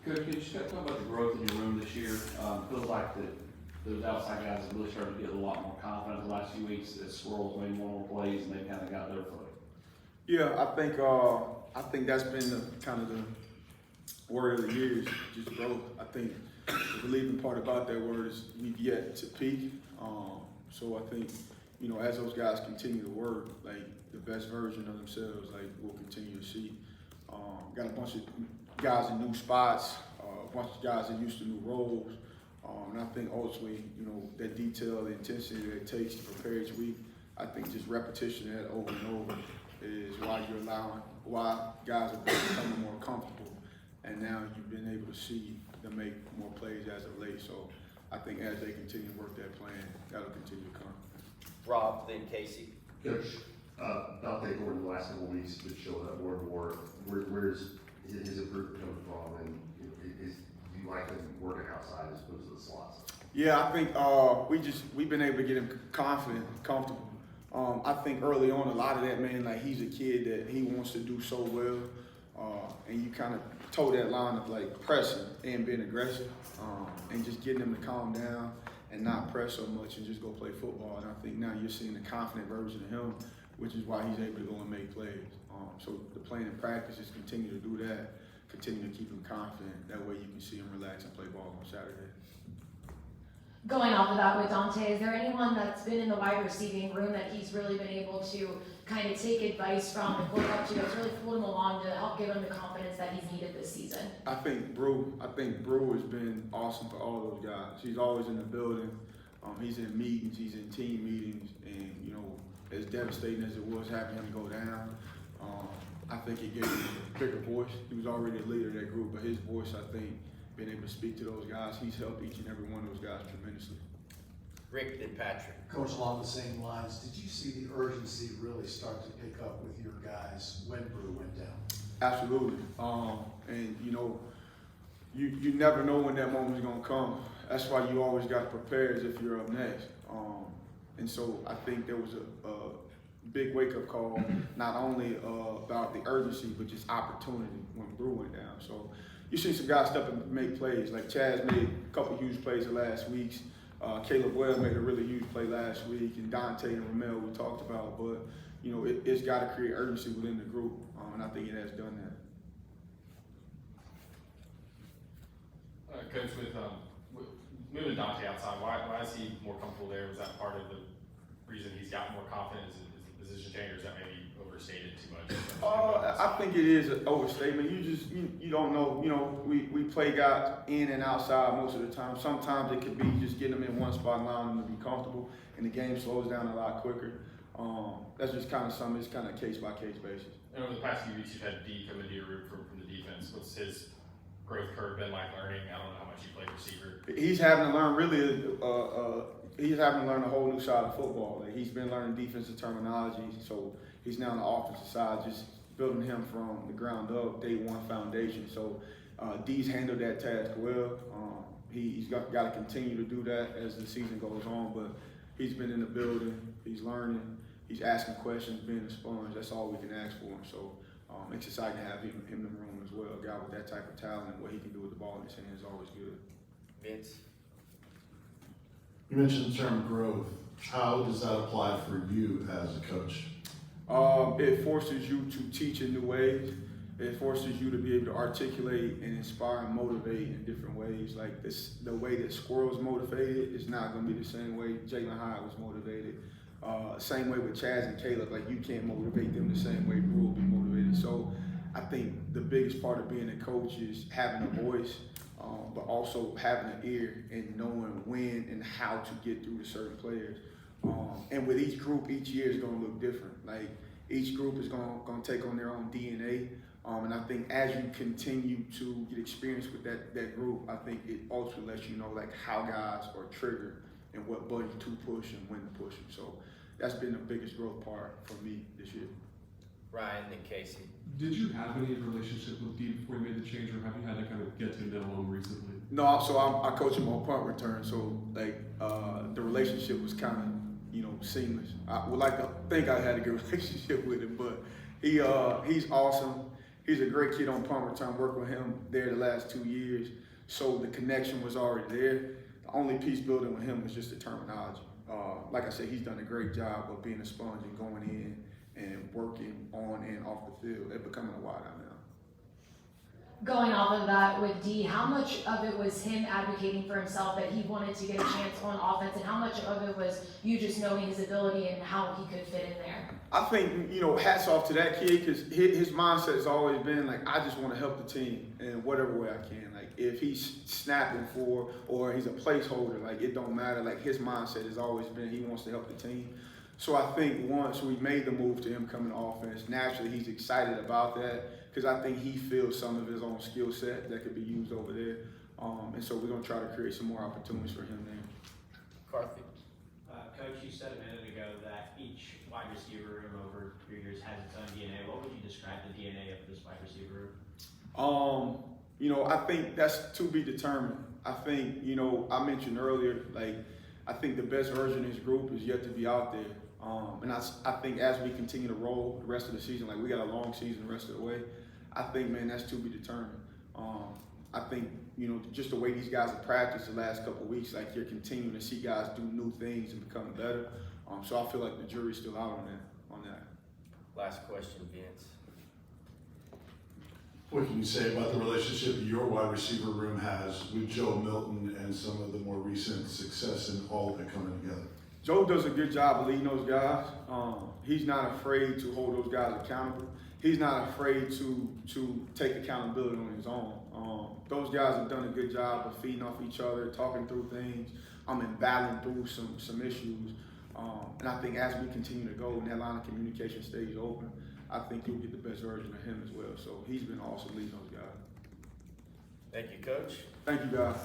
Coach, can you just talk about the growth in your room this year? Feels like that those outside guys have really started to get a lot more confident the last few weeks as Squirrels made more plays and they kind of got their footing. Yeah, I think that's been the kind of the word of the year is just growth. I think the believing part about that word is we've yet to peak. So I think, you know, as those guys continue to work, like the best version of themselves, like we'll continue to see. Got a bunch of guys in new spots, a bunch of guys that used to new roles. And I think ultimately, you know, that detail, the intensity that it takes to prepare each week, I think just repetition of that over and over is why guys are becoming more comfortable. And now you've been able to see them make more plays as of late. So I think as they continue to work that plan, that'll continue to come. Rob, then Casey. Coach, Dante Gordon the last couple of weeks has showed up more and more. Where's his improvement coming from? And you know, do you like him working outside as opposed to the slots? Yeah, I think we've been able to get him confident, comfortable. I think early on, a lot of that, man, like he's a kid that he wants to do so well. And you kind of toe that line of like pressing and being aggressive and just getting him to calm down and not press so much and just go play football. And I think now you're seeing a confident version of him, which is why he's able to go and make plays. So the plan and practice is continue to do that, continue to keep him confident. That way you can see him relax and play ball on Saturday. Going off of that with Dante, is there anyone that's been in the wide receiving room that he's really been able to kind of take advice from and look up to that's really pulled him along to help give him the confidence that he's needed this season? I think Brew has been awesome for all those guys. He's always in the building. He's in meetings, he's in team meetings, and you know, as devastating as it was having him go down, I think it gave him a bigger voice. He was already a leader of that group, but his voice, I think, being able to speak to those guys, he's helped each and every one of those guys tremendously. Rick, then Patrick. Coach, along the same lines, did you see the urgency really start to pick up with your guys when Brew went down? Absolutely. And you know, you never know when that moment's gonna come. That's why you always got to prepare as if you're up next. And so I think there was a big wake-up call, not only about the urgency, but just opportunity when Brew went down. So you see some guys step up and make plays. Like Chaz made a couple huge plays the last weeks. Caleb Webb made a really huge play last week, and Dante and Ramel we talked about. But you know, it's got to create urgency within the group, and I think it has done that. Coach, with moving Dante outside, why is he more comfortable there? Was that part of the reason he's got more confidence? Is the position change, or is that maybe overstated too much? I think it is an overstatement. You don't know. You know, we play guys in and outside most of the time. Sometimes it could be just getting them in one spot and allowing them to be comfortable, and the game slows down a lot quicker. That's just kind of something. It's kind of case by case basis. And over the past few weeks, you've had D come into your room from the defense. What's his growth curve been like learning? I don't know how much you played receiver. He's having to learn he's having to learn a whole new side of football. Like, he's been learning defensive terminology, so he's now on the offensive side, just building him from the ground up, day one foundation. So D's handled that task well. He's got to continue to do that as the season goes on, but he's been in the building, he's learning, he's asking questions, being a sponge. That's all we can ask for him. So it's exciting to have him in the room as well. A guy with that type of talent and what he can do with the ball in his hand is always good. Vince. You mentioned the term growth. How does that apply for you as a coach? It forces you to teach in new ways. It forces you to be able to articulate and inspire and motivate in different ways. Like this, the way that Squirrel's motivated is not going to be the same way Jalen Hyde was motivated. Same way with Chaz and Caleb. Like you can't motivate them the same way Brew will be motivated. So I think the biggest part of being a coach is having a voice, but also having an ear and knowing when and how to get through to certain players. And with each group, each year is going to look different. Like each group is going to take on their own DNA. And I think as you continue to get experience with that group, I think it also lets you know like how guys are triggered and what buttons to push and when to push them. So that's been the biggest growth part for me this year. Ryan, then Casey. Did you have any relationship with Dee before you made the change, or have you had to kind of get to know him recently? No, so I coach him on punt return, so like the relationship was kind of seamless. I would like to think I had a good relationship with him, but he's awesome. He's a great kid on punt return. Worked with him there the last 2 years, so the connection was already there. The only piece building with him was just the terminology. Like I said, he's done a great job of being a sponge and going in and working on and off the field. They're becoming a wideout now. Going off of that with D, how much of it was him advocating for himself that he wanted to get a chance on offense, and how much of it was you just knowing his ability and how he could fit in there? I think, hats off to that kid, because his mindset has always been like, I just want to help the team in whatever way I can. Like, if he's snapping for or he's a placeholder, like, it don't matter. Like, his mindset has always been he wants to help the team. So I think once we made the move to him coming to offense, naturally he's excited about that, because I think he feels some of his own skill set that could be used over there. And so we're going to try to create some more opportunities for him there. McCarthy? Coach, you said a minute ago that each wide receiver room over 3 years has its own DNA. What would you describe the DNA of this wide receiver room? I think that's to be determined. I think, I mentioned earlier, like, I think the best version of this group is yet to be out there. And I think as we continue to roll the rest of the season, like, we got a long season the rest of the way, I think, man, that's to be determined. I think, just the way these guys have practiced the last couple of weeks, like, you're continuing to see guys do new things and become better. So I feel like the jury's still out on that. Last question, Vince. What can you say about the relationship your wide receiver room has with Joe Milton and some of the more recent success and all of it coming together? Joe does a good job of leading those guys. He's not afraid to hold those guys accountable. He's not afraid to take accountability on his own. Those guys have done a good job of feeding off each other, talking through things, and battling through some issues. And I think as we continue to go and that line of communication stays open, I think you'll get the best version of him as well. So he's been awesome leading those guys. Thank you, Coach. Thank you, guys.